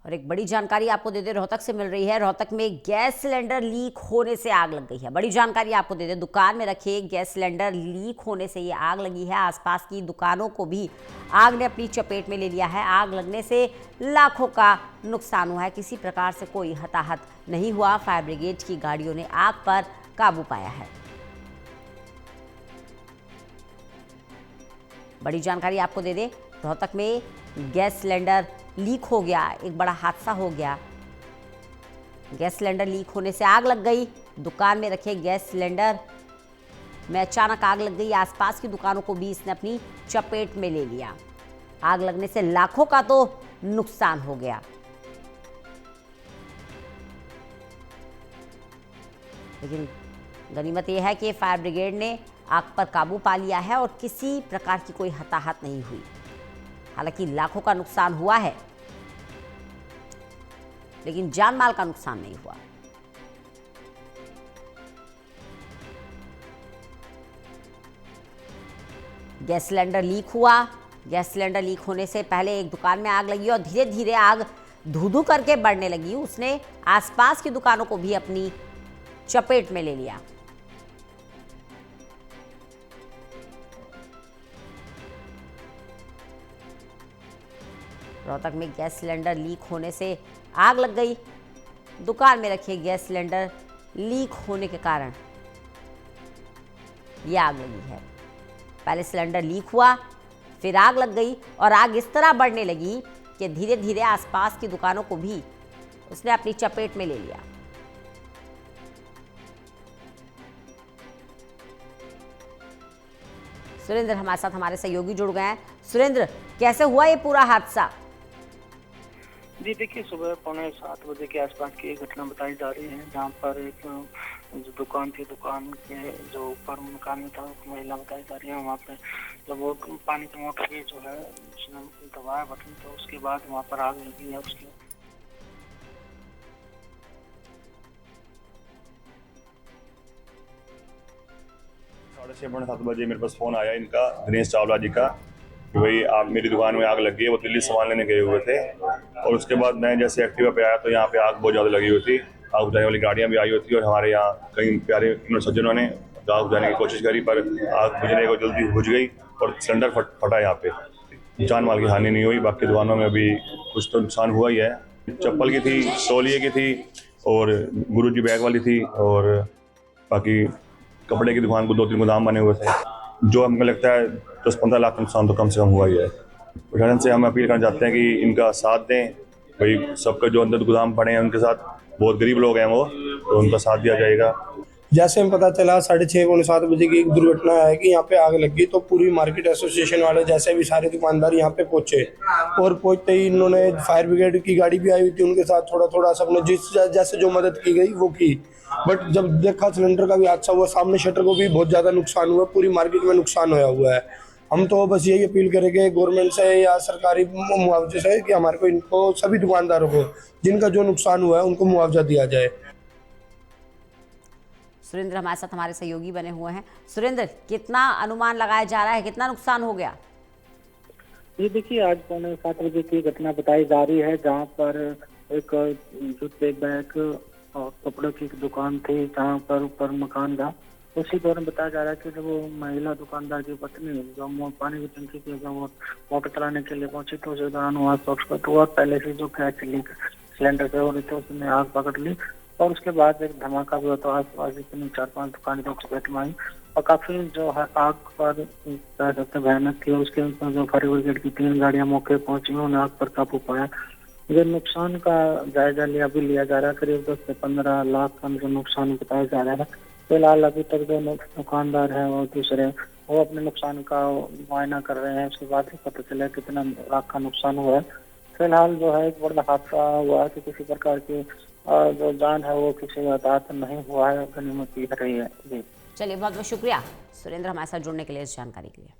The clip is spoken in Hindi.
और एक बड़ी जानकारी आपको दे दें, रोहतक से मिल रही है। रोहतक में गैस सिलेंडर लीक होने से आग लग गई है। बड़ी जानकारी आपको दे दें, दुकान में रखे गैस सिलेंडर लीक होने से ये आग लगी है। आसपास की दुकानों को भी आग ने अपनी चपेट में ले लिया है। आग लगने से लाखों का नुकसान हुआ है। किसी प्रकार से कोई हताहत नहीं हुआ। फायर ब्रिगेड की गाड़ियों ने आग पर काबू पाया है। बड़ी जानकारी आपको दे दें, रोहतक में गैस सिलेंडर लीक हो गया, एक बड़ा हादसा हो गया। गैस सिलेंडर लीक होने से आग लग गई। दुकान में रखे गैस सिलेंडर में अचानक आग लग गई। आसपास की दुकानों को भी इसने अपनी चपेट में ले लिया। आग लगने से लाखों का तो नुकसान हो गया। लेकिन गनीमत यह है कि फायर ब्रिगेड ने आग पर काबू पा लिया है और किसी प्रकार की कोई हताहत नहीं हुई। हालांकि लाखों का नुकसान हुआ है, लेकिन जान माल का नुकसान नहीं हुआ। गैस सिलेंडर लीक हुआ। गैस सिलेंडर लीक होने से पहले एक दुकान में आग लगी और धीरे धीरे आग धू-धू करके बढ़ने लगी। उसने आसपास की दुकानों को भी अपनी चपेट में ले लिया। रोहतक में गैस सिलेंडर लीक होने से आग लग गई। दुकान में रखे गैस सिलेंडर लीक होने के कारण यह आग लगी है। पहले सिलेंडर लीक हुआ, फिर आग लग गई और आग इस तरह बढ़ने लगी कि धीरे धीरे आसपास की दुकानों को भी उसने अपनी चपेट में ले लिया। सुरेंद्र हमारे साथ, हमारे सहयोगी जुड़ गए हैं। सुरेंद्र, कैसे हुआ ये पूरा हादसा? जी देखिए, सुबह 6:45 के आसपास की एक घटना बताई जा रही है, जहां पर एक जो दुकान थी, दुकान के जो ऊपर मकान में था, एक महिला बताई जा रही है। वहाँ पे जब वो पानी की मोटर की जो है उसने दबाया बटन, तो उसके बाद वहाँ पर आग लगी है। उसके 6:30 मेरे पास फोन आया इनका, दिनेश चावला जी का, कि भाई आप मेरी दुकान में आग लगी है। वो दिल्ली सामान लेने गए हुए थे और उसके बाद मैं जैसे एक्टिवा पे आया तो यहाँ पे आग बहुत ज़्यादा लगी हुई थी। आग बुझाने वाली गाड़ियाँ भी आई हुई थी और हमारे यहाँ कई प्यारे सज्जनों ने आग बुझाने की कोशिश करी, पर आग बुझने को जल्दी बुझ गई और सिलेंडर फटा। यहाँ पे जान माल की हानि नहीं हुई। बाकी दुकानों में अभी कुछ तो नुकसान हुआ ही है। चप्पल की थी, तौलिए की थी और गुरुजी बैग वाली थी, और बाकी कपड़े की दुकान को 2-3 गोदाम बने हुए थे। जो हमको लगता है 10-15 लाख का नुकसान तो कम से कम हुआ ही है। प्रशासन से हम अपील करना चाहते हैं कि इनका साथ दें। भाई सबका जो अंदर गोदाम पड़े हैं उनके साथ, बहुत गरीब लोग हैं वो, तो उनका साथ दिया जाएगा। जैसे हमें पता चला 6:30 पौने 7 बजे की एक दुर्घटना है कि यहाँ पे आग लगी, तो पूरी मार्केट एसोसिएशन वाले जैसे भी सारे दुकानदार यहाँ पे पहुंचे और पहुंचते ही इन्होंने फायर ब्रिगेड की गाड़ी भी आई हुई थी, उनके साथ थोड़ा थोड़ा सबने जिस जैसे जो मदद की गई वो की। बट जब देखा सिलेंडर का भी हादसा हुआ, सामने शटर को भी बहुत ज्यादा नुकसान हुआ, पूरी मार्केट में नुकसान होया हुआ है। हम तो बस यही अपील करेंगे गवर्नमेंट से या सरकारी मुआवजे से कि हमारे को इनको सभी दुकानदारों को जिनका जो नुकसान हुआ है उनको मुआवजा दिया जाए। सुरेंद्र हमारे साथ, हमारे सहयोगी बने हुए हैं। सुरेंद्र, कितना अनुमान लगाया जा रहा है, कितना नुकसान हो गया? ये देखिए, आज 6:45 की घटना बताई जा रही है, जहाँ पर एक जूते बैग और कपड़े की दुकान थी, जहाँ पर ऊपर मकान था। उसी दौरान बताया जा रहा है कि जब वो महिला दुकानदार की पत्नी जो पानी की टंकी की जब वो मोटर चलाने के लिए पहुंची, तो उस दौरान वहाँ शॉर्ट हुआ। पहले से जो गैस लीक सिलेंडर से हो रही थी, उसने आग पकड़ ली और उसके बाद एक धमाका भी हुआ। तो आस-पास जितनी 4-5 दुकानें तो चपेट में आई और काफी जो है आग पर कह सकते भयानक थी। उसके ऊपर जो फायर ब्रिगेड की 3 गाड़ियां मौके पहुंची, उन्होंने आग पर काबू पाया। जो नुकसान का जायजा लिया जा रहा है, करीब 10 से 15 लाख का जो नुकसान बताया जा रहा है। फिलहाल अभी तक जो दुकानदार है और दूसरे वो अपने नुकसान का मुआयना कर रहे हैं। उसके बाद ही पता चला कितना लाख का नुकसान हुआ है। फिलहाल जो है एक बड़ा हादसा हुआ है कि किसी प्रकार की जो जान है वो किसी हताहत नहीं हुआ है। गनीमत की रही है। जी चलिए, बहुत बहुत शुक्रिया सुरेंद्र हमारे साथ जुड़ने के लिए, इस जानकारी के लिए।